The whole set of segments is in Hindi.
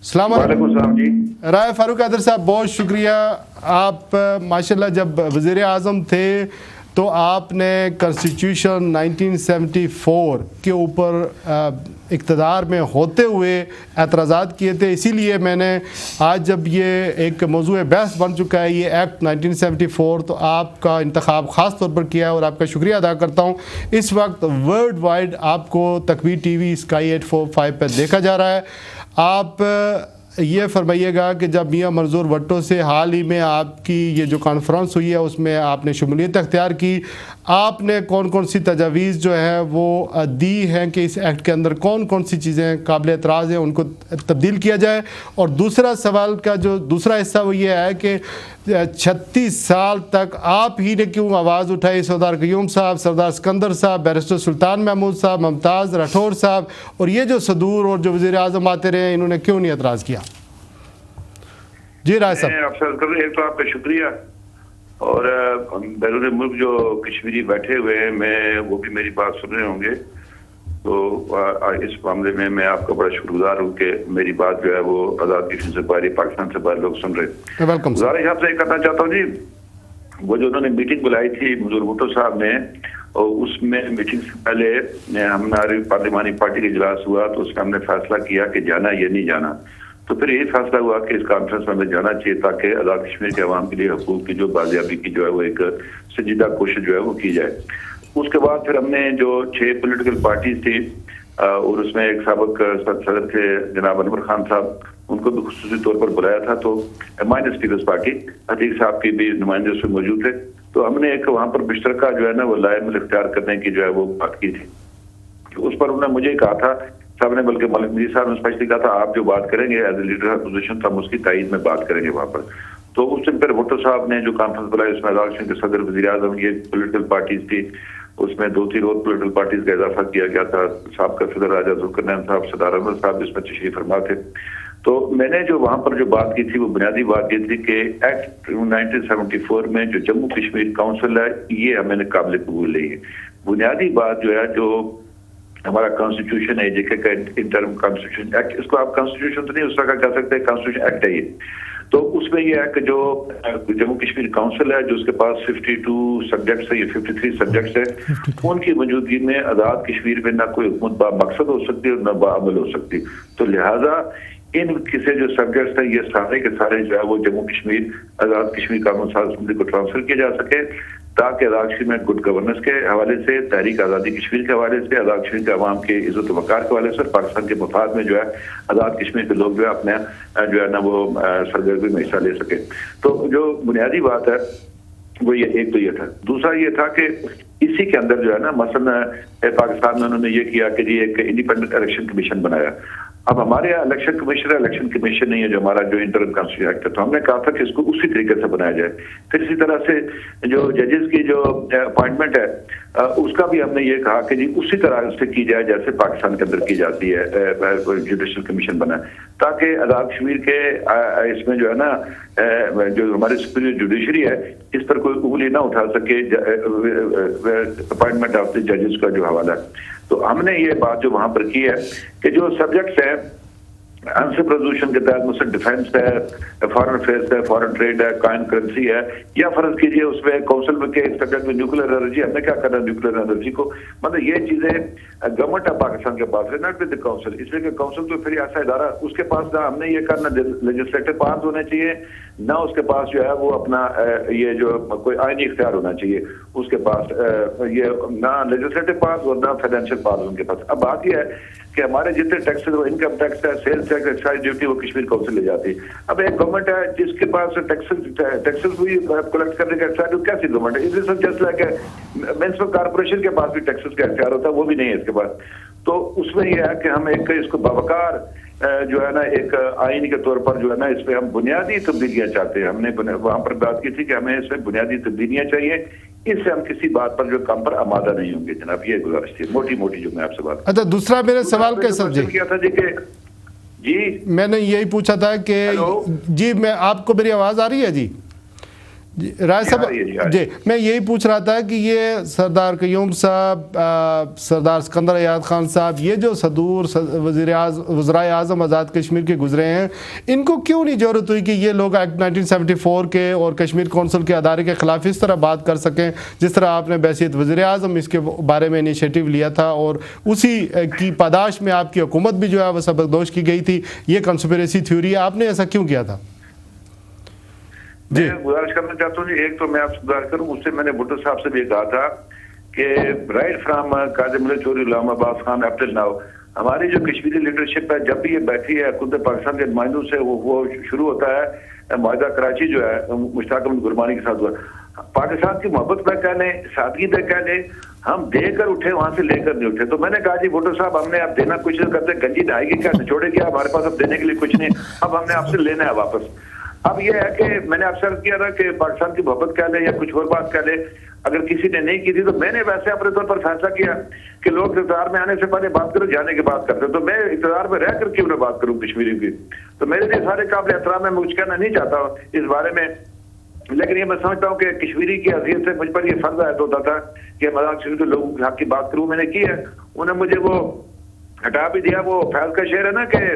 सलाम जी। राय फारूक हैदर साहब, बहुत शुक्रिया। आप माशाल्लाह जब वज़ीर आज़म थे तो आपने कॉन्स्टिट्यूशन 1974 के ऊपर इक़्तिदार में होते हुए एतराज़ात किए थे। इसीलिए मैंने आज जब ये एक मौजूद बहस बन चुका है ये एक्ट 1974, तो आपका इंतखाब ख़ास तौर पर किया है और आपका शुक्रिया अदा करता हूँ। इस वक्त वर्ल्ड वाइड आपको तकबीर टीवी स्काई 845 पर देखा जा रहा है। आप ये फरमाइएगा कि जब मियां मंजूर भुट्टो से हाल ही में आपकी ये जो कॉन्फ्रेंस हुई है उसमें आपने शमूलियत अख्तियार की, आपने कौन कौन सी तजावीज़ जो है वो दी हैं कि इस एक्ट के अंदर कौन कौन सी चीज़ें काबिल एतराज़ हैं उनको तब्दील किया जाए। और दूसरा सवाल का जो दूसरा हिस्सा वो ये है कि 36 साल तक आप ही ने क्यों आवाज़ उठाई? सरदार क़यूम साहब, सरदार सिकंदर साहब, बैरिस्टर सुल्तान महमूद साहब, मुमताज़ राठौर साहब और ये जो सदूर और जो वज़ीर आज़म आते रहे, इन्होंने क्यों नहीं एतराज़ किया? जी राय साहब। एक तो आपका शुक्रिया, और बैरून मुल्क जो कश्मीरी बैठे हुए हैं, मैं वो भी मेरी बात सुन रहे होंगे, तो इस मामले में मैं आपका बड़ा शुक्रगुजार हूँ कि मेरी बात जो है वो आज़ाद कश्मीर से बाहर, पाकिस्तान से बाहर लोग सुन रहे। वेलकम। गुजारिश आपसे करना चाहता हूँ जी, वो जो उन्होंने मीटिंग बुलाई थी मंजूर भुट्टो साहब ने, और उसमें मीटिंग से पहले हमारी पार्लिमानी पार्टी का इजलास हुआ तो उसमें हमने फैसला किया कि जाना या नहीं जाना। तो फिर यही फैसला हुआ कि इस कॉन्फ्रेंस में हमें जाना चाहिए ताकि आज़ाद कश्मीर के अवाम के लिए हकूक़ की जो बाजियाबी की जो है वो एक संजीदा कोशिश जो है वो की जाए। उसके बाद फिर हमने जो 6 पॉलिटिकल पार्टीज थी और उसमें एक साबिक सदर थे जनाब अनवर खान साहब, उनको भी खुसूसी तौर पर बुलाया था। तो माइनस पीपल्स पार्टी अतीक साहब की भी नुमाइंदे उसमें मौजूद थे। तो हमने एक वहाँ पर मुश्तरका जो है ना वो लायम इख्तियार करने की जो है वो बात की थी। उस पर उन्होंने मुझे कहा था साहब ने, बल्कि मलिक मीर साहब ने स्पष्टली कहा था आप जो बात करेंगे एज ए लीडर अपोजिशन तो हम उसकी तायीद में बात करेंगे वहाँ पर। तो उस दिन पर भुट्टो साहब ने जो कॉन्फ्रेंस बुलाई उसमें आज़ाद कश्मीर के सदर, वज़ीर आज़म, ये पॉलिटिकल पार्टीज थी, उसमें 2-3 और पॉलिटिकल पार्टीज का इजाफा किया गया था। साहब सदर राजा जुल्करनैन साहब, सरदार अहमद साहब इसमें तशरीफ फरमा थे। तो मैंने जो वहाँ पर जो बात की थी वो बुनियादी बात ये थी कि एक्ट 1974 में जो जम्मू कश्मीर काउंसिल है ये हमें काबिल कबूल नहीं है। बुनियादी बात जो है, जो हमारा कॉन्स्टिट्यूशन है, जेके का इंटरम कॉन्स्टिट्यूशन एक्ट, इसको आप कॉन्स्टिट्यूशन तो नहीं उस तरह कह सकते, कॉन्स्टिट्यूशन एक्ट है ये। तो उसमें यह है कि जो जम्मू कश्मीर काउंसिल है जो उसके पास 52 सब्जेक्ट्स है, ये 53 सब्जेक्ट्स है, उनकी मौजूदगी में आज़ाद कश्मीर में ना कोई हुकूमत बामकसद हो सकती है और ना बाअमल हो सकती। तो लिहाजा इन किसी जो सब्जेक्ट्स है ये सारे के सारे जो है वो जम्मू कश्मीर आज़ाद कश्मीर कानून साज असम्बली को ट्रांसफर किया जा सके, ताकि आज़ाद कश्मीर में गुड गवर्नेंस के हवाले से, तहरीक आज़ादी कश्मीर के हवाले से, आज़ाद कश्मीर के अवाम के इज्जत वक़ार के हवाले से, पाकिस्तान के मफाद में जो है आज़ाद कश्मीर के लोग जो है अपने जो है ना वो सरगर्मी में हिस्सा ले सके। तो जो बुनियादी बात है वो ये एक तो ये था। दूसरा ये था कि इसी के अंदर जो है ना मसलन पाकिस्तान में उन्होंने ये किया कि जी एक इंडिपेंडेंट इलेक्शन कमीशन बनाया। अब हमारे यहाँ इलेक्शन कमीशन नहीं है जो हमारा जो इंटरम कॉन्स्टिट्यूशन एक्ट है, तो हमने कहा था कि इसको उसी तरीके से बनाया जाए। फिर इसी तरह से जो जजेस की जो अपॉइंटमेंट है उसका भी हमने ये कहा कि जी उसी तरह से की जाए जैसे पाकिस्तान के अंदर की जाती है, जुडिशल कमीशन बना, ताकि आज़ाद कश्मीर के इसमें जो है ना जो हमारी सुपीरियर जुडिशरी है इस पर कोई उंगली ना उठा सके अपॉइंटमेंट ऑफ द जजेस का जो हवाला है। तो हमने ये बात जो वहां पर की है कि जो सब्जेक्ट्स है आंसर रेजोल्यूशन के तहत मुझसे डिफेंस है, फॉरेन अफेयर्स है, फॉरेन ट्रेड है, कॉइन करेंसी है, या फर्ज कीजिए उसमें काउंसिल में के सब्जेक्ट में न्यूक्लियर एनर्जी, हमने क्या करना है न्यूक्लियर एनर्जी को, मतलब ये चीजें गवर्नमेंट ऑफ पाकिस्तान के पास है, नॉट विद द काउंसिल। इसलिए कि काउंसिल तो फिर ऐसा इदारा उसके पास ना हमने ये करना लेजिस्लेटिव पावर्स होने चाहिए, ना उसके पास जो है वो अपना ये जो कोई आईनी इख्तियार होना चाहिए उसके पास, ये ना लेजिस्लेटिव पावर्स और ना फाइनेंशियल पावर्स उनके पास। अब बात यह है कि हमारे जितने टैक्सेस, वो इनकम टैक्स है, सेल्स टैक्स, एक्साइज ड्यूटी, वो कश्मीर काउंसिल ले जाती है। अब एक गवर्नमेंट है जिसके पास टैक्सेस हुई कलेक्ट करने का एक्साइज, कैसी गवर्नमेंट है? Is just like municipal corporation के पास भी टैक्सेस का एक्साइज होता है, वो भी नहीं है इसके पास। तो उसमें यह है कि हम एक इसको बावकार जो है ना एक आईन के तौर पर जो है ना इसमें हम बुनियादी तब्दीलियां चाहते हैं। हमने वहां पर बात की थी कि हमें इसमें बुनियादी तब्दीलियां चाहिए, इससे हम किसी बात पर जो काम पर आमादा नहीं होंगे जनाब, ये गुजारिश थी मोटी मोटी जो मैं आपसे बात। अच्छा, दूसरा मेरे सवाल का सब्जेक्ट किया था जी कि जी मैंने यही पूछा था कि जी मैं आपको मेरी आवाज आ रही है? जी राय साहब जी, मैं यही पूछ रहा था कि ये सरदार क़य्यूम साहब, सरदार सिकंदर अयाद खान साहब, ये जो सदूर वज़ीर आज़म आज़ाद कश्मीर के गुजरे हैं, इनको क्यों नहीं ज़रूरत हुई कि ये लोग एक्ट 1974 के और कश्मीर कौंसिल के अदारे के ख़िलाफ़ इस तरह बात कर सकें जिस तरह आपने बहसीत वज़ीर आज़म इसके बारे में इनिशिएटिव लिया था और उसी की पादाश में आपकी हुकूमत भी जो है वह सबकदोश की गई थी। ये कंस्पिरेसी थ्योरी है, आपने ऐसा क्यों किया था? मैं गुजारिश करना चाहता हूँ, एक तो मैं आपसे गुजारिश करूँ, उससे मैंने भुट्टो साहब से भी कहा था कि right from Kazim Millat Chaudhry Ghulam Abbas Khan up till now हमारी जो कश्मीरी लीडरशिप है, जब भी ये बैठी है खुद पाकिस्तान के नुमाइंदों से, वो शुरू होता है मुआहदा कराची जो है मुश्ताक अहमद गुरबानी के साथ हुआ। पाकिस्तान की मोहब्बत में कह लें, सादगी में कह लें, हम देकर उठे, वहां से लेकर नहीं उठे। तो मैंने कहा जी भुट्टो साहब, हमने अब देना कुछ नहीं करते, गंजी आएगी क्या, छोड़ेगी, हमारे पास अब देने के लिए कुछ नहीं, अब हमने आपसे लेना है वापस। अब यह है कि मैंने आपसे अर्ज किया था कि पाकिस्तान की मोहब्बत कह ले या कुछ और बात कह ले, अगर किसी ने नहीं की थी तो मैंने वैसे अपने तौर पर फैसला किया कि लोग इक़्तिदार में आने से पहले बात करो, जाने के बाद करते, तो मैं इक़्तिदार में रह कर क्यों ना बात करूं कश्मीरी की। तो मेरे लिए सारे काबिल एहतराम है, मैं कुछ कहना नहीं चाहता इस बारे में, लेकिन ये मैं समझता हूँ कि कश्मीरी की हैसियत से मुझ पर यह फर्ज आयत होता था कि मजाक कश्मीर के लोगों के हक की बात करूं। मैंने की है, उन्हें मुझे वो हटा भी दिया। वो फैज का शेर है ना कि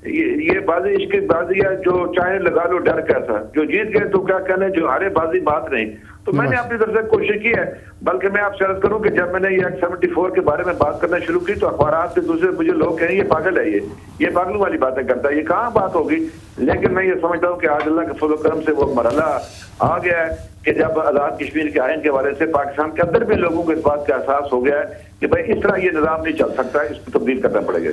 ये बाजी इश्क बाजी है, जो चाहे लगा लो डर कैसा, जो जीत गए तो क्या कहने, जो हारे बाजी बात नहीं। तो मैंने अपनी तरफ से कोशिश की है, बल्कि मैं आपसे अर्ज करूं कि जब मैंने ये एक्ट 74 के बारे में बात करना शुरू की तो अखबार से दूसरे मुझे लोग कहें ये पागल है, ये पागलों वाली बातें करता है, ये कहाँ बात होगी। लेकिन मैं ये समझता हूँ कि आज अल्लाह के फजल करम से वो मरहला आ गया है कि जब आज़ाद कश्मीर के आइन के हवाले से पाकिस्तान के अंदर भी लोगों को इस बात का एहसास हो गया है कि भाई इस तरह ये निज़ाम नहीं चल सकता, इसको तब्दील करना पड़ेगा।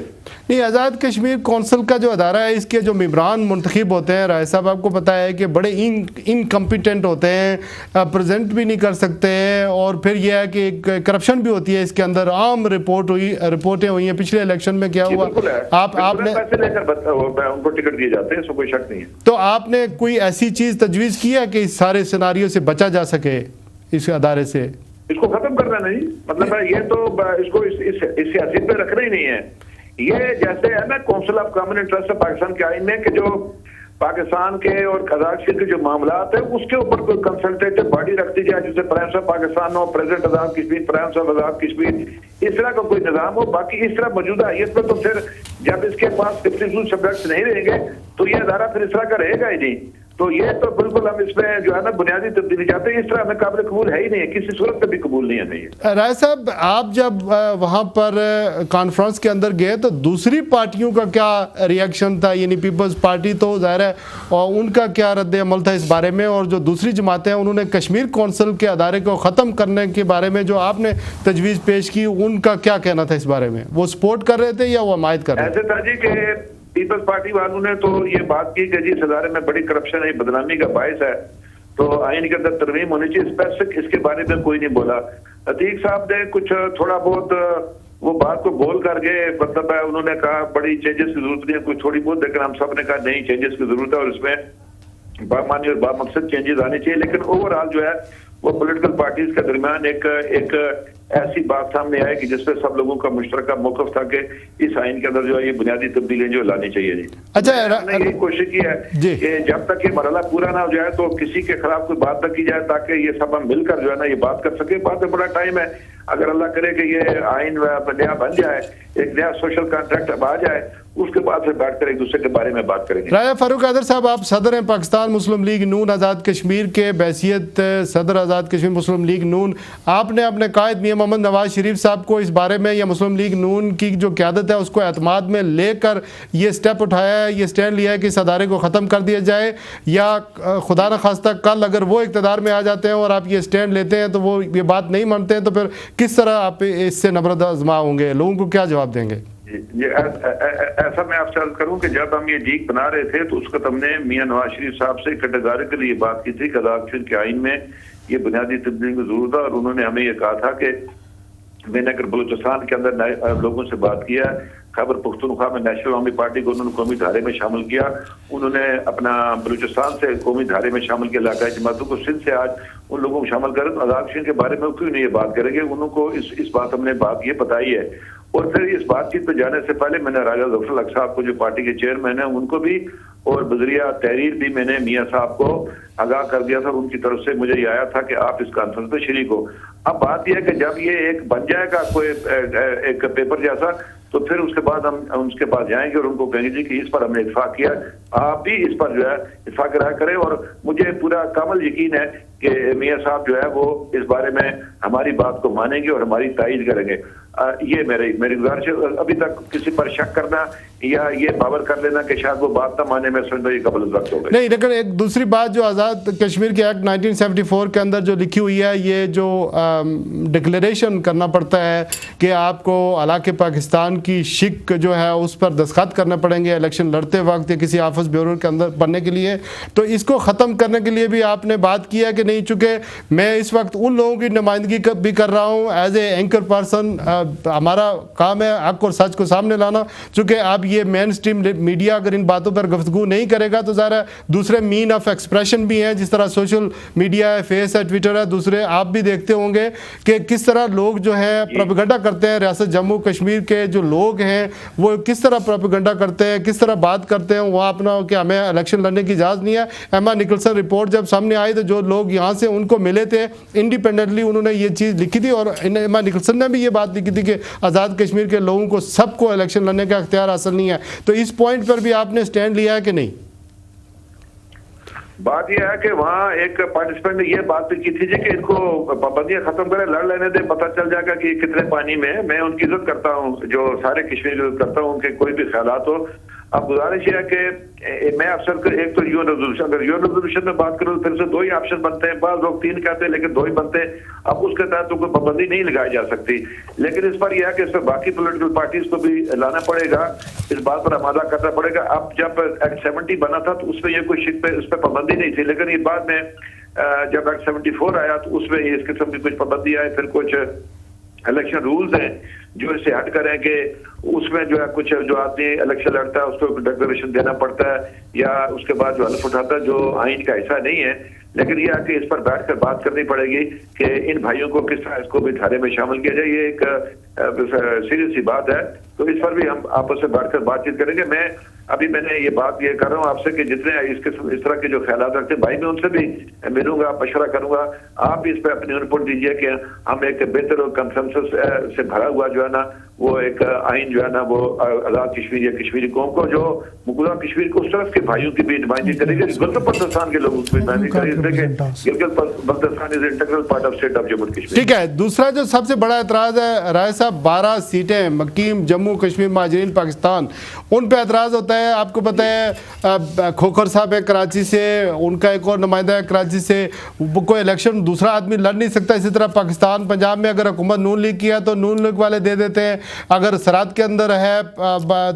नहीं, आज़ाद कश्मीर कौंसिल का जो अदारा है, इसके जो मेंबरान मुंतखब होते हैं, राय साहब आपको पता है कि बड़े इनकम्पिटेंट होते हैं, प्रेजेंट भी नहीं कर सकते, और फिर यह है कि करप्शन भी होती है इसके अंदर। आम रिपोर्टें हुई हैं, पिछले इलेक्शन में क्या हुआ, आपने पैसे लेकर उनको टिकट दिए जाते हैं, इसमें कोई शक नहीं है। तो आपने कोई ऐसी चीज तजवीज़ की है कि इस सारे सिनारियों से बचा जा सके, इस अदारे से? इसको खत्म करना नहीं, मतलब ये तो इसको इस हैसियत पे रखना ही नहीं है। ये जैसे है ना काउंसिल ऑफ कॉमन इंटरेस्ट है पाकिस्तान के आइन में कि जो पाकिस्तान के और कजाकिस्तान के जो मामलात है उसके ऊपर कोई कंसल्टेटिव बॉडी रखती जाए, जैसे प्राइम मिनिस्टर पाकिस्तान हो, president Azad Kashmir, prime minister Azad Kashmir, इस तरह का कोई निजाम हो। बाकी इस तरह मौजूदा हैसियत में तो फिर जब इसके पास 52 सब्जेक्ट्स नहीं रहेंगे तो ये अदारा फिर इस तरह का रहेगा ही नहीं। तो ये तो बिल्कुल हम इसमें जो है ना बुनियादी तब्दीली चाहते हैं, इस तरह हमें काबिल कबूल है ही नहीं है, किसी सूरत में भी कबूल नहीं है। नहीं राय साहब, आप जब वहाँ पर कॉन्फ्रेंस के अंदर गए तो दूसरी पार्टियों का क्या रिएक्शन था? यानी पीपल्स पार्टी तो ज़ाहिर है, और उनका क्या रद्द अमल था इस बारे में, और जो दूसरी जमातें हैं उन्होंने कश्मीर कौंसिल के अदारे को ख़त्म करने के बारे में जो आपने तजवीज़ पेश की, उनका क्या कहना था इस बारे में? वो सपोर्ट कर रहे थे या वो हमायत कर रहे थे? ऐसे था जी कि पीपल्स पार्टी वालों ने तो ये बात की कि जी सदारे में बड़ी करप्शन है, बदनामी का बायस है, तो आइन के अंदर तरमीम होनी चाहिए। स्पेसिफिक इसके बारे में कोई नहीं बोला। अतीक साहब ने कुछ थोड़ा बहुत वो बात को बोल कर गए, मतलब है उन्होंने कहा बड़ी चेंजेस की जरूरत नहीं है, कुछ थोड़ी बहुत, लेकिन हम सब ने कहा नहीं, चेंजेस की जरूरत है और इसमें बामानी और बामकसद चेंजेस आने चाहिए। लेकिन ओवरऑल जो है वो पॉलिटिकल पार्टीज के दरमियान एक ऐसी बात सामने आई कि जिसपे सब लोगों का मुश्तरका मौक़िफ़ था कि इस आइन के अंदर जो है ये बुनियादी तब्दीलियां जो लानी चाहिए। जी अच्छा, हमने यही कोशिश की है कि जब तक ये मरहला पूरा ना हो जाए तो किसी के खिलाफ कोई बात न की जाए, ताकि ये सब हम मिलकर जो है ना ये बात कर सके। बात में बड़ा टाइम है, अगर अल्लाह करे कि ये आइन नया बन जाए, एक नया सोशल कॉन्ट्रैक्ट अब आ जाए, उसके बाद फिर बैठ कर एक दूसरे के बारे में बात करेंगे। राजा फारूक हैदर साहब, आप सदर हैं पाकिस्तान मुस्लिम लीग नून आज़ाद कश्मीर के, बहैसियत सदर आज़ाद कश्मीर मुस्लिम लीग नून, आपने अपने कायद मियां मोहम्मद नवाज शरीफ साहब को इस बारे में या मुस्लिम लीग नून की जो क़यादत है उसको एतमाद में लेकर ये स्टेप उठाया है, ये स्टैंड लिया है कि इस अदारे को ख़त्म कर दिया जाए, या खुदा न खास्ता कल अगर वो इक़्तिदार में आ जाते हैं और आप ये स्टैंड लेते हैं तो वो ये बात नहीं मानते हैं, तो फिर किस तरह आप इससे नबरत आज़मा होंगे, लोगों को क्या जवाब देंगे? ऐसा मैं आपसे अर्ज करूं कि जब हम ये लीग बना रहे थे तो उस वक्त हमने मियां नवाज शरीफ साहब से कैटेगोरिकली ये बात की थी कि आज़ाद कश्मीर के आइन में ये बुनियादी तब्दीली की जरूरत है, और उन्होंने हमें ये कहा था कि मैंने अगर बलूचिस्तान के अंदर लोगों से बात किया, खैबर पख्तूनख्वा में नेशनल अवामी पार्टी को उन्होंने कौमी धारे में शामिल किया, उन्होंने अपना बलूचिस्तान से कौमी धारे में शामिल किया, इलाकाई जमातों को सिंध से आज उन लोगों को शामिल करें, तो आज़ाद कश्मीर के बारे में क्यों नहीं ये बात करेंगे? उनको इस बात हमने बात ये बताई है। और फिर इस बातचीत पे जाने से पहले मैंने राजा जफर हक साहब को, जो पार्टी के चेयरमैन है, उनको भी और वज़ीर तहरीर भी मैंने मियाँ साहब को आगाह कर दिया था। उनकी तरफ से मुझे ये आया था कि आप इस कॉन्फ्रेंस में शरीक हो। अब बात यह है कि जब ये एक बन जाएगा कोई एक पेपर जैसा, तो फिर उसके बाद हम उसके पास जाएंगे और उनको कहेंगे जी कि इस पर हमने इत्फाक किया, आप भी इस पर जो है इत्फाक राय करें। और मुझे पूरा कामल यकीन है कि मियाँ साहब जो है वो इस बारे में हमारी बात को मानेंगे और हमारी तायीद करेंगे। ये मेरी गुजारिश है। अभी तक किसी पर शक करना या ये बावर कर लेना कि शायद वो बात ना माने, मैं समझता हूं ये कबल वक्त हो गई। नहीं, लेकिन एक दूसरी बात जो आज़ाद कश्मीर के एक्ट 1974 के अंदर जो लिखी हुई है, ये जो डिक्लेरेशन करना पड़ता है कि आपको अलाक़े पाकिस्तान की शिक जो है उस पर दस्तखत करने पड़ेंगे इलेक्शन लड़ते वक्त या किसी ऑफिस ब्यूरो के अंदर बनने के लिए, तो इसको ख़त्म करने के लिए भी आपने बात की है कि नहीं? चूँकि मैं इस वक्त उन लोगों की नुमाइंदगी भी कर रहा हूँ एज ए एंकर पर्सन, हमारा काम है हक और सच को सामने लाना। चूँकि अब ये मेन स्ट्रीम मीडिया अगर इन बातों पर गुफ्तगू नहीं करेगा तो ज़रा दूसरे मीन ऑफ एक्सप्रेशन भी हैं, जिस तरह सोशल मीडिया है, फेस है, ट्विटर है, दूसरे आप भी देखते होंगे कि किस तरह लोग जो है प्रोपेगेंडा करते हैं। रियासत जम्मू कश्मीर के जो लोग हैं वो किस तरह प्रोपेगेंडा करते हैं, किस तरह बात करते हैं वहाँ अपना कि हमें इलेक्शन लड़ने की इजाज़त नहीं है। एमा निकलसन रिपोर्ट जब सामने आई तो जो लोग यहाँ से उनको मिले थे इंडिपेंडेंटली, उन्होंने ये चीज़ लिखी थी और एमा निकलसन ने भी ये बात लिखी थी कि आज़ाद कश्मीर के लोगों को सबको इलेक्शन लड़ने का इख्तियार हासिल नहीं है। तो इस पॉइंट पर भी आपने स्टैंड लिया है कि नहीं? बात यह है कि वहाँ एक पार्टिसिपेंट ने ये बात भी की थी जी कि इनको पाबंदियां खत्म करें, लड़ लेने दे, पता चल जाएगा कि कितने पानी में है। मैं उनकी इज्जत करता हूँ, जो सारे कश्मीर की इज्जत करता हूँ, उनके कोई भी ख्यालात हो। अब गुजारिश है कि मैं अफसर को एक तो यूएन रेजोल्यूशन, अगर यूएन रेजोल्यूशन में बात करूँ तो फिर से दो ही ऑप्शन बनते हैं, बाद लोग तीन कहते हैं लेकिन दो ही बनते हैं। अब उसके तहत तो कोई पाबंदी नहीं लगाई जा सकती, लेकिन इस पर यह है कि इस पर बाकी पॉलिटिकल पार्टीज को भी लाना पड़ेगा, इस बात पर आमादा करना पड़ेगा। अब जब एक्ट 70 बना था तो उसमें यह कोई शिक पे उस पर पाबंदी नहीं थी, लेकिन ये बाद में जब एक्ट 74 आया तो उसमें इस किस्म की कुछ पाबंदी आई। फिर कुछ इलेक्शन रूल्स हैं जो इससे हट करें कि उसमें जो है कुछ जो आदमी इलेक्शन लड़ता है उसको डिक्लेरेशन देना पड़ता है या उसके बाद जो हल्फ उठाता है, जो आइन का हिस्सा नहीं है। लेकिन यह है कि इस पर बैठकर बात करनी पड़ेगी कि इन भाइयों को किस तरह इसको भी धारे में शामिल किया जाए। ये एक सीरियस सी बात है, तो इस पर भी हम आपस में बैठकर बातचीत करेंगे। मैंने ये बात ये कर रहा हूँ आपसे कि जितने इस तरह के जो ख्यालात रखते हैं भाई, मैं उनसे भी मिलूंगा, मशवरा करूंगा। आप भी इस पर अपनी इनपुट दीजिए कि हम एक बेहतर और कंसेंसस से भरा हुआ जो है ना वो एक आइन जो है ना वो आजाद कश्मीर या कश्मीरी कौम को, जो मकबूजा कश्मीर को उस तरफ के भाइयों की भी नुमाइंदगी करेगी, गिलगित बल्तिस्तान के लोगों की नुमाइंदगी करेगी। Gilgit Baltistan is integral part of state of Jammu Kashmir. ठीक है। दूसरा जो सबसे बड़ा एतराज है राय साहब, 12 सीटें मकीम जम्मू कश्मीर महाजरीन पाकिस्तान, उन पे एतराज होता है। आपको पता है खोखर साहब है कराची से, उनका एक और नुमाइंदा है कराची से, कोई इलेक्शन दूसरा आदमी लड़ नहीं सकता। इसी तरह पाकिस्तान पंजाब में अगर हुकूमत नून लीग किया तो नून लीग वाले दे देते हैं, अगर सराद के अंदर है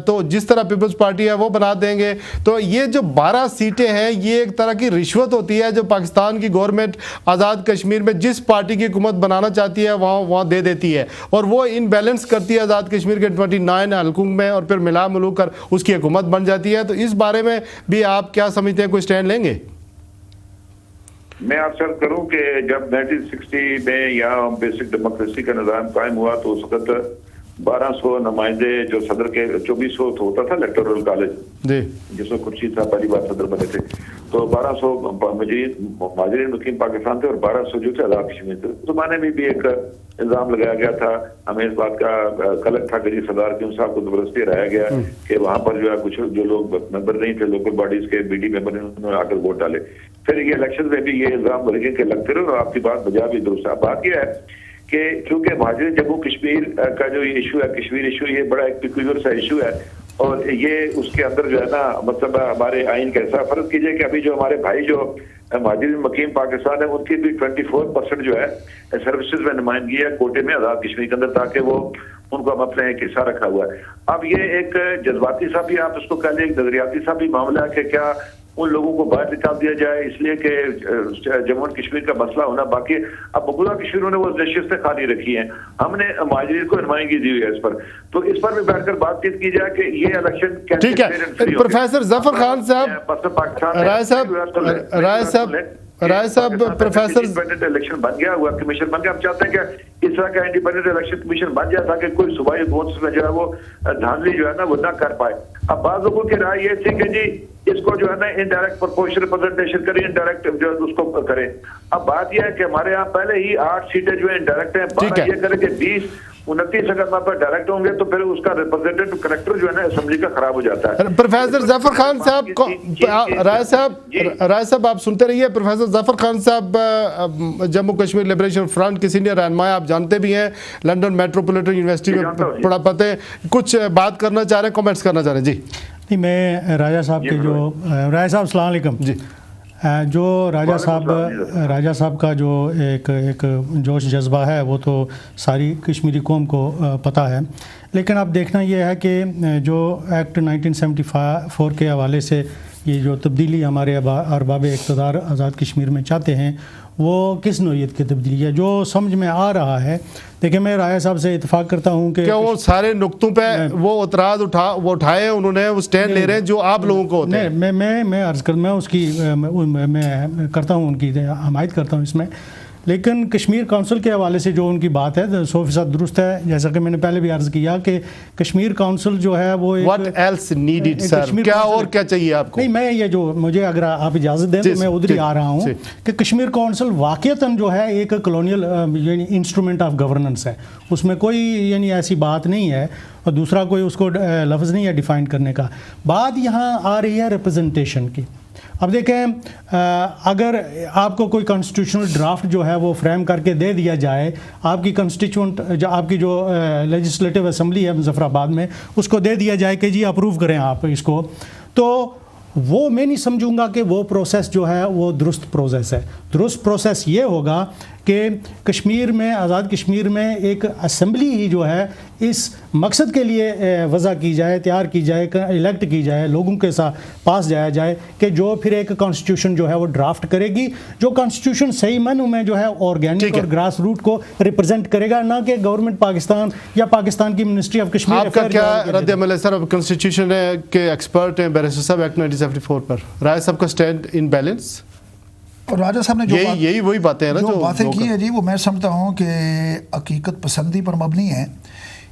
तो जिस तरह पीपल्स पार्टी है वो बना देंगे। तो ये जो 12 सीटें हैं ये एक तरह की रिश्वत होती है जो पाकिस्तान की गवर्नमेंट आज़ाद कश्मीर में जिस पार्टी की हुकूमत बनाना चाहती है वहाँ दे देती है और वो इनबैलेंस करती है आज़ाद कश्मीर के 29 हल्कों में और फिर मिला मिलू कर उसकी हुकूमत बन जाती है। तो इस बारे में भी आप क्या समझते हैं, कोई स्टैंड लेंगे? मैं आपसे अर्ज करूं कि जब 1960 में यहाँ बेसिक डेमोक्रेसी का निज़ाम कायम हुआ तो उस वक्त 1200 नुमाइंदे जो सदर के 2400 तो होता था इलेक्टोरल कॉलेज जिसमें खुर्शीद साहब पहली बार सदर बने थे, तो 1200 महाजरीन मुकीम पाकिस्तान थे और 1200 जो थे आज़ाद कश्मीर थे। उस जमाने में भी एक इल्जाम लगाया गया था, हमें इस बात का कलक था कि सरदार क्यों साहब को जबरदस्ती हराया गया कि वहां पर जो है कुछ जो लोग मेंबर नहीं थे लोकल बॉडीज के बीडी मेंबर उन्होंने आकर वोट डाले। फिर ये इलेक्शन में भी ये इल्जाम लगे कि लगते रहे और आपकी बात बजा भी दुरुस्त है। बात यह है कि चूंकि महाजरीन जम्मू कश्मीर का जो ये इशू है, कश्मीर इशू, ये बड़ा एक पिक्यूलियर सा इशू है और ये उसके अंदर जो है ना मतलब हमारे आइन का हिस्सा। फर्ज कीजिए कि अभी जो हमारे भाई जो महाजरीन मुकीम पाकिस्तान है उनकी भी 24% जो है सर्विसेज में नुमाइंदगी है कोटे में आज़ाद कश्मीर के अंदर, ताकि वो उनको हम अपने एक हिस्सा रखा हुआ है। अब ये एक जज्बाती सा भी आप उसको कह लें, एक नजरियाती सा भी मामला है कि क्या उन लोगों को बाहर निकाल दिया जाए इसलिए कि जम्मू और कश्मीर का मसला होना बाकी। अब मकबूजा कश्मीर ने वो नशिस्तें खाली रखी हैं, हमने महाजरीन को नुमाइंदगी दी हुई है इस पर, तो इस पर भी बैठकर बातचीत की जाए कि ये इलेक्शन कैसे। ठीक है प्रोफेसर जफर खान साहब, राय साहब प्रोफेसर इंडिपेंडेंट इलेक्शन बन गया हुआ, कमीशन बन गया। हम चाहते हैं कि इस तरह का इंडिपेंडेंट इलेक्शन कमीशन बन जाए ताकि कोई सूबाई हुकूमत में जो है वो धांधली जो है ना वो ना कर पाए। अब बाज़ लोगों की राय ये थी कि जी इसको जो है ना इनडायरेक्ट प्रोपोर्शनल रिप्रेजेंटेशन करें, इनडायरेक्ट जो है उसको करें। अब बात यह है कि हमारे यहाँ पहले ही 8 सीटें जो है इनडायरेक्ट है, 12 ये करें कि 20-29 अगर वहां पर डायरेक्ट होंगे तो फिर उसका रिप्रेजेंटेटिव करेक्टर जो है ना असेंबली का खराब हो जाता है। प्रोफेसर जफर खान साहब को राय साहब आप सुनते रहिए। प्रोफेसर जफर खान साहब जम्मू कश्मीर लिबरेशन फ्रंट के सीनियर रहनुमा, आप जानते भी हैं, लंदन मेट्रोपॉलिटन यूनिवर्सिटी में पढ़ा पाते हैं, कुछ बात करना चाह रहे हैं, कमेंट्स करना चाह रहे हैं? जी नहीं, मैं राजा साहब के जो राजा साहब अस्सलाम वालेकुम जी, जो राजा साहब का जो एक जोश जज्बा है वो तो सारी कश्मीरी कौम को पता है, लेकिन अब देखना ये है कि जो एक्ट 1974 के हवाले से ये जो तब्दीली हमारे अरबाब इक़्तिदार आज़ाद कश्मीर में चाहते हैं वो किस नौइयत की तब्दीली है जो समझ में आ रहा है। देखिए, मैं राय साहब से इत्तेफाक करता हूँ कि क्या वो सारे नुक्तों पे वो उतराज उठाए उन्होंने, वो स्टैंड ले रहे हैं जो आप लोगों को होते हैं? मैं अर्ज़ कर मैं उसकी मैं करता हूँ, उनकी हमायत करता हूँ इसमें, लेकिन कश्मीर काउंसिल के हवाले से जो उनकी बात है 100% दुरुस्त है। जैसा कि मैंने पहले भी अर्ज़ किया कि कश्मीर काउंसिल जो है वो What else needed, सर? क्या और क्या चाहिए आपको? नहीं, मैं ये जो मुझे अगर आप इजाज़त दें तो मैं उधर ही आ रहा हूँ कि कश्मीर काउंसिल वाक़तन जो है एक कॉलोनियल यानी इंस्ट्रूमेंट ऑफ गवर्नेंस है, उसमें कोई यानी ऐसी बात नहीं है और दूसरा कोई उसको लफ्ज़ नहीं है डिफ़ाइन करने का। बात यहाँ आ रही है रिप्रेजेंटेशन की। अब देखें, अगर आपको कोई कॉन्स्टिट्यूशनल ड्राफ्ट जो है वो फ्रेम करके दे दिया जाए, आपकी कॉन्स्टिट्यूंट जो आपकी जो लेजिस्लेटिव असम्बली है मुज़फ़्फ़राबाद में, उसको दे दिया जाए कि जी अप्रूव करें आप इसको, तो वो मैं नहीं समझूंगा कि वो प्रोसेस जो है वो दुरुस्त प्रोसेस है। दुरुस्त प्रोसेस ये होगा कि कश्मीर में, आज़ाद कश्मीर में एक असम्बली ही जो है इस मकसद के लिए वज़ा की जाए, तैयार की जाए, इलेक्ट की जाए, लोगों के साथ पास जाया जाए कि जो फिर एक कॉन्स्टिट्यूशन जो है वो ड्राफ्ट करेगी, जो कॉन्स्टिट्यूशन सही मानों में जो है ऑर्गेनिक और ग्रास रूट को रिप्रेजेंट करेगा, ना कि गवर्नमेंट पाकिस्तान या पाकिस्तान की मिनिस्ट्री ऑफ कश्मीर। आपका क्या रद्द अमल है सर? कॉन्स्टिट्यूशन के एक्सपर्ट हैं बैरिस्टर साहब, एक्ट 1974 पर राय साहब का स्टैंड इन बैलेंस, और राजा साहब ने जो यही वही बातें हैं ना जो बातें की है जी, वो मैं समझता हूँ कि हकीकत पसंदी पर मबनी है,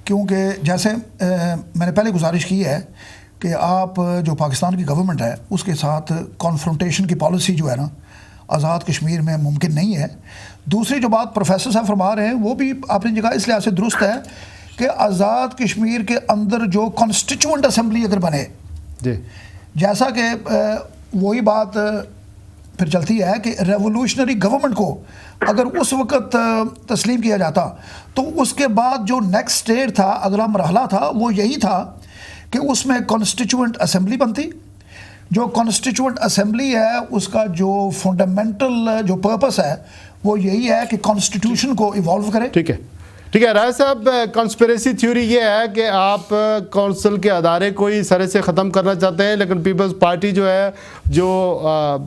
क्योंकि जैसे मैंने पहले गुजारिश की है कि आप जो पाकिस्तान की गवर्नमेंट है उसके साथ कॉन्फ्रंटेशन की पॉलिसी जो है ना आज़ाद कश्मीर में मुमकिन नहीं है। दूसरी जो बात प्रोफेसर साहब फरमा रहे हैं वो भी अपनी जगह इस लिहाज से दुरुस्त है कि आज़ाद कश्मीर के अंदर जो कॉन्स्टिट्यूएंट असम्बली अगर बने, जैसा कि वही बात फिर चलती है कि रेवोल्यूशनरी गवर्नमेंट को अगर उस वक़्त तस्लीम किया जाता तो उसके बाद जो नेक्स्ट स्टेज था, अगला मरहला था, वो यही था कि उसमें कॉन्स्टिट्यूएंट असम्बली बनती। जो कॉन्स्टिट्यूएंट असम्बली है उसका जो फंडामेंटल जो पर्पस है वो यही है कि कॉन्स्टिट्यूशन को इवॉल्व करे। ठीक है राय साहब, कॉन्स्पिरेसी थ्योरी ये है कि आप काउंसिल के अदारे को ही सरे से ख़त्म करना चाहते हैं, लेकिन पीपल्स पार्टी जो है, जो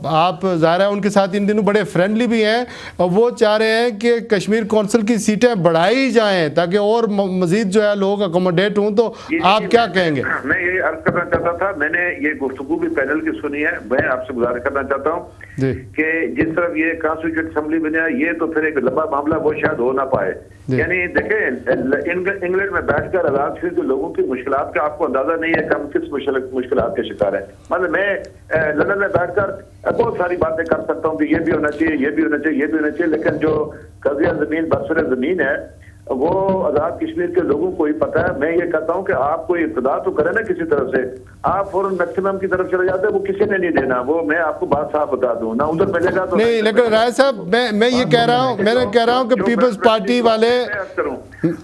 आप ज़ाहिर है उनके साथ इन दिनों बड़े फ्रेंडली भी हैं, और वो चाह रहे हैं कि कश्मीर काउंसिल की सीटें बढ़ाई जाएं ताकि और मज़ीद जो है लोग अकोमोडेट हों, तो आप क्या कहेंगे? मैं ये अर्ज करना चाहता था, मैंने ये गुफ्तगू भी पैनल की सुनी है, मैं आपसे गुजारिश करना चाहता हूँ कि जिस तरफ ये कॉन्स्टिट्यूएंट असम्बली बने, ये तो फिर एक लंबा मामला वो शायद हो ना पाए। यानी देखें, इंग्लैंड में बैठकर आजाद कश्मीर के लोगों की मुश्किलात का आपको अंदाजा नहीं है कि हम किस मुश्किलात के शिकार हैं। मतलब मैं लंदन में बैठकर बहुत सारी बातें कर सकता हूँ कि ये भी होना चाहिए, ये भी होना चाहिए, ये भी होना चाहिए, लेकिन जो कब्जा जमीन बरसर जमीन है वो आजाद कश्मीर के लोगों को ही पता है। मैं ये कहता हूँ कि आप कोई इब्तदा तो करें ना किसी तरफ से, आप फौरन मैक्सिमम की तरफ चले जाते हैं, वो किसी ने नहीं देना, वो मैं आपको बात साफ बता दूं ना, उधर मिलेगा तो नहीं। लेकिन राय साहब, मैं ये कह रहा हूँ, मैंने कह रहा हूँ कि पीपल्स पार्टी वाले,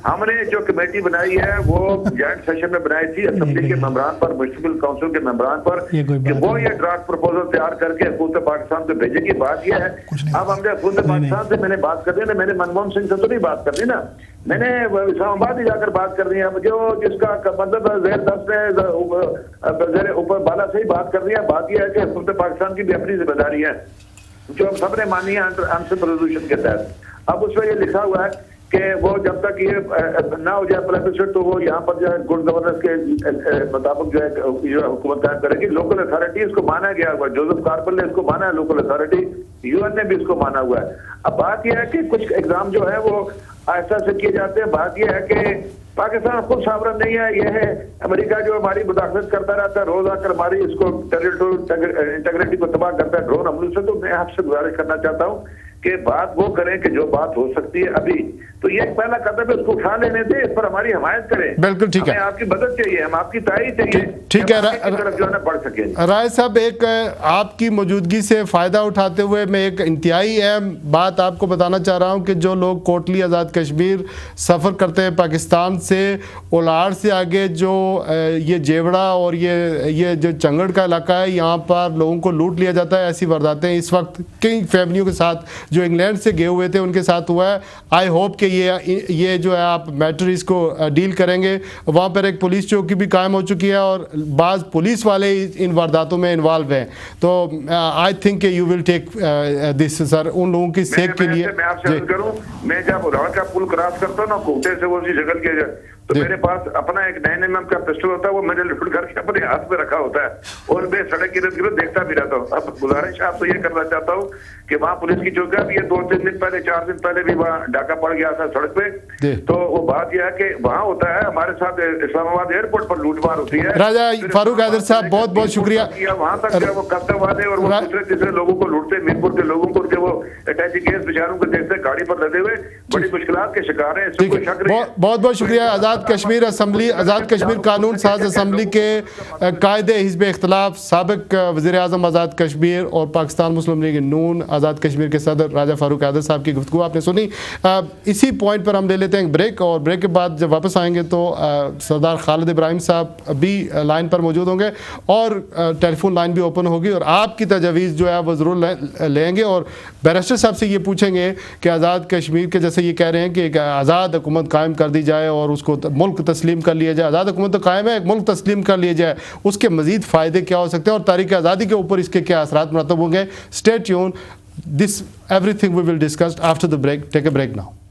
हमने जो कमेटी बनाई है वो जॉइंट सेशन में बनाई थी असेंबली के मेंबरान पर, मुश्तमिल काउंसिल के मेंबरान पर, कि वो ये ड्राफ्ट प्रपोजल तैयार करके हुकूमत पाकिस्तान को भेजेगी। बात यह है, अब हमने हुकूमत पाकिस्तान से मैंने बात कर दी ना, मैंने मनमोहन सिंह से तो नहीं बात कर दी ना, मैंने इस्लामाबाद ही जाकर बात कर दी है, जो जिसका मतलब जेर 10 में ऊपर बाला से ही बात कर रही है। बात यह है कि हुकूमत पाकिस्तान की भी अपनी जिम्मेदारी है जो हम सबने मानी है आंसर रेजोल्यूशन के तहत। अब उसमें ये लिखा हुआ है कि वो जब तक ये ना हो जाए प्राइम मिनिस्टर तो वो यहाँ पर जो है गुड गवर्नेंस के मुताबिक जो है हुकूमत कायम करेगी। लोकल अथॉरिटी इसको माना गया हुआ, जोसेफ कार्पल ने इसको माना है, लोकल अथॉरिटी, यूएन ने भी इसको माना हुआ है। अब बात यह है कि कुछ एग्जाम जो है वो ऐसा से किए जाते हैं। बात यह है कि पाकिस्तान खुद सावरन नहीं है, यह है अमेरिका जो हमारी मुदाखलत करता रहता है, रोज आकर हमारी इसको टेरिटोरियल इंटीग्रिटी को तबाह करता है ड्रोन हमलों से। तो मैं आपसे गुजारिश करना चाहता हूँ कि बात वो करें कि जो बात हो सकती है अभी, तो ये पहला कदम है, उसको उठा लेने दे, इस पर हमारी हिमायत करें। बिल्कुल ठीक है, आपकी मदद चाहिए, हम आपकी तारीफ चाहिए, ठीक है। जो है बढ़ सके। राय साहब, एक आपकी मौजूदगी से फ़ायदा उठाते हुए मैं एक इंतहाई अहम बात आपको बताना चाह रहा हूँ कि जो लोग कोटली आज़ाद कश्मीर सफ़र करते हैं पाकिस्तान से, ओलार से आगे जो ये जेवड़ा और ये जो चंगड़ का इलाका है, यहाँ पर लोगों को लूट लिया जाता है। ऐसी वारदातें इस वक्त कई फैमिलियों के साथ जो इंग्लैंड से गए हुए थे उनके साथ हुआ है। आई होप कि ये जो है आप मैटर इसको डील करेंगे। वहाँ पर एक पुलिस चौकी भी कायम हो चुकी है और बाज़ पुलिस वाले इन वारदातों में इन्वॉल्व हैं। तो I think you will take this sir, उन लोगों की सेफ के लिए। मैं आपसे अर्ज करूं, मैं जब उड़ान का पुल क्रॉस करता हूँ ना कोटे से, वो उसी जगह के तो मेरे पास अपना एक 9mm का पिस्टल होता है, वो मैंने लूट करके अपने हाथ में रखा होता है और मैं सड़क की इर्द गिर्द देखता भी रहता हूँ। अब गुजारिश आपसे ये करना चाहता हूँ कि वहाँ पुलिस की चौकी, अब ये 2-3 दिन पहले 4 दिन पहले भी वहाँ डाका पड़ गया था सड़क पे। तो वो बात यह है कि वहाँ होता है हमारे साथ इस्लामाबाद एयरपोर्ट पर लूटमार होती है। राजा फारूक हैदर साहब बहुत बहुत शुक्रिया। वहाँ तक वो कब्जा वाले और वो दूसरे तीसरे लोगों को लूटते, मीरपुर के लोगों को, वो अटैची केस बेचारों को देखते गाड़ी पर लदे हुए बड़ी मुश्किलात के शिकार हैं। बहुत बहुत शुक्रिया। आज़ाद कश्मीर असम्बली, आज़ाद कश्मीर कानून साज असम्बली के कायदे हिज़्ब इख्तिलाफ, साबिक वज़ीर आज़म आज़ाद कश्मीर और पाकिस्तान मुस्लिम लीग नून आज़ाद कश्मीर के सदर राजा फारूक हैदर साहब की गुफ्तगू आपने सुनी। इसी पॉइंट पर हम ले लेते हैं ब्रेक, और ब्रेक के बाद जब वापस आएंगे तो सरदार खालिद इब्राहिम साहब भी लाइन पर मौजूद होंगे और टेलीफोन लाइन भी ओपन होगी और आपकी तजवीज़ जो है वो ज़रूर लेंगे और बैरिस्टर साहब से ये पूछेंगे कि आज़ाद कश्मीर के जैसे ये कह रहे हैं कि एक आज़ाद हुकूमत कायम कर दी जाए और उसको मुल्क तस्लीम कर लिया जाए। आज़ाद हुकूमत तो कायम है, एक मुल्क तस्लीम कर लिया जाए, उसके मज़ीद फ़ायदे क्या हो सकते हैं और तारीख़ आज़ादी के ऊपर इसके क्या असरात मुरतब होंगे। Stay tune, this everything we will discuss after the break. Take a break now.